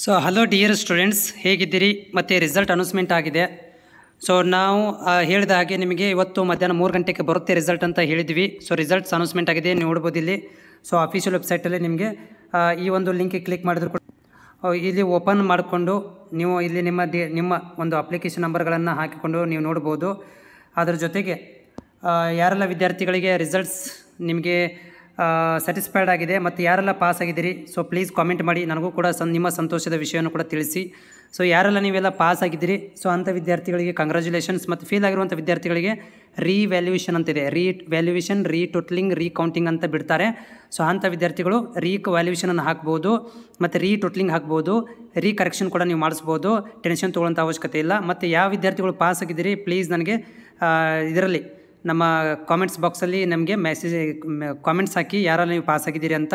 So hello dear students, ಹೇಗಿದ್ದೀರಿ? ಮತ್ತು result announcement ಆಗಿದೆ. ಸೊ ನಾವು ಹೇಳಿದ ಹಾಗೆ ನಿಮಗೆ ಇವತ್ತು ಮಧ್ಯಾಹ್ನ 3 ಗಂಟೆಗೆ ಬರುತ್ತೆ ರಿಸಲ್ಟ್ ಅಂತ ಹೇಳಿದ್ವಿ. ಸೊ ರಿಸಲ್ಟ್ಸ್ ಅನೌನ್ಸ್ಮೆಂಟ್ ಆಗಿದೆ, ನೋಡ್ಬೋದು ಇಲ್ಲಿ. ಸೊ ಅಫಿಷಿಯಲ್ ವೆಬ್ಸೈಟಲ್ಲಿ ನಿಮಗೆ ಈ ಒಂದು ಲಿಂಕಿಗೆ ಕ್ಲಿಕ್ ಮಾಡಿದ್ರು ಕೂಡ ಇಲ್ಲಿ ಓಪನ್ ಮಾಡಿಕೊಂಡು ನೀವು ಇಲ್ಲಿ ನಿಮ್ಮ ಒಂದು ಅಪ್ಲಿಕೇಶನ್ ನಂಬರ್ಗಳನ್ನು ಹಾಕಿಕೊಂಡು ನೀವು ನೋಡ್ಬೋದು. ಅದರ ಜೊತೆಗೆ ಯಾರೆಲ್ಲ ವಿದ್ಯಾರ್ಥಿಗಳಿಗೆ ರಿಸಲ್ಟ್ಸ್ ನಿಮಗೆ ಸ್ಯಾಟಿಸ್ಫೈಡ್ ಆಗಿದೆ ಮತ್ತು ಯಾರೆಲ್ಲ ಪಾಸ್ ಆಗಿದ್ದೀರಿ, ಸೊ ಪ್ಲೀಸ್ ಕಾಮೆಂಟ್ ಮಾಡಿ, ನನಗೂ ಕೂಡ ನಿಮ್ಮ ಸಂತೋಷದ ವಿಷಯವನ್ನು ಕೂಡ ತಿಳಿಸಿ. ಸೊ ಯಾರೆಲ್ಲ ನೀವೆಲ್ಲ ಪಾಸ್ ಆಗಿದ್ದೀರಿ, ಸೊ ಅಂಥ ವಿದ್ಯಾರ್ಥಿಗಳಿಗೆ ಕಂಗ್ರ್ಯಾಚುಲೇಷನ್ಸ್. ಮತ್ತು ಫೇಲ್ ಆಗಿರುವಂಥ ವಿದ್ಯಾರ್ಥಿಗಳಿಗೆ ರೀವ್ಯಾಲ್ಯೂಯೇಷನ್ ಅಂತಿದೆ, ರೀವ್ಯಾಲ್ಯೂಯೇಷನ್, ರೀಟೋಟ್ಲಿಂಗ್, ರೀಕೌಂಟಿಂಗ್ ಅಂತ ಬಿಡ್ತಾರೆ. ಸೊ ಅಂಥ ವಿದ್ಯಾರ್ಥಿಗಳು ವ್ಯಾಲ್ಯೂಯೇಷನನ್ನು ಹಾಕ್ಬೋದು ಮತ್ತು ರೀಟೋಟ್ಲಿಂಗ್ ಹಾಕ್ಬೋದು, ರೀಕರೆಕ್ಷನ್ ಕೂಡ ನೀವು ಮಾಡಿಸ್ಬೋದು. ಟೆನ್ಷನ್ ತೊಗೊಳ್ಳೋಂಥ ಅವಶ್ಯಕತೆ ಇಲ್ಲ. ಮತ್ತು ಯಾವ ವಿದ್ಯಾರ್ಥಿಗಳು ಪಾಸ್ ಆಗಿದ್ದೀರಿ ಪ್ಲೀಸ್ ನನಗೆ ಇದರಲ್ಲಿ ನಮ್ಮ ಕಾಮೆಂಟ್ಸ್ ಬಾಕ್ಸಲ್ಲಿ ನಮಗೆ ಕಾಮೆಂಟ್ಸ್ ಹಾಕಿ ಯಾರೆಲ್ಲ ನೀವು ಪಾಸ್ ಆಗಿದ್ದೀರಿ ಅಂತ.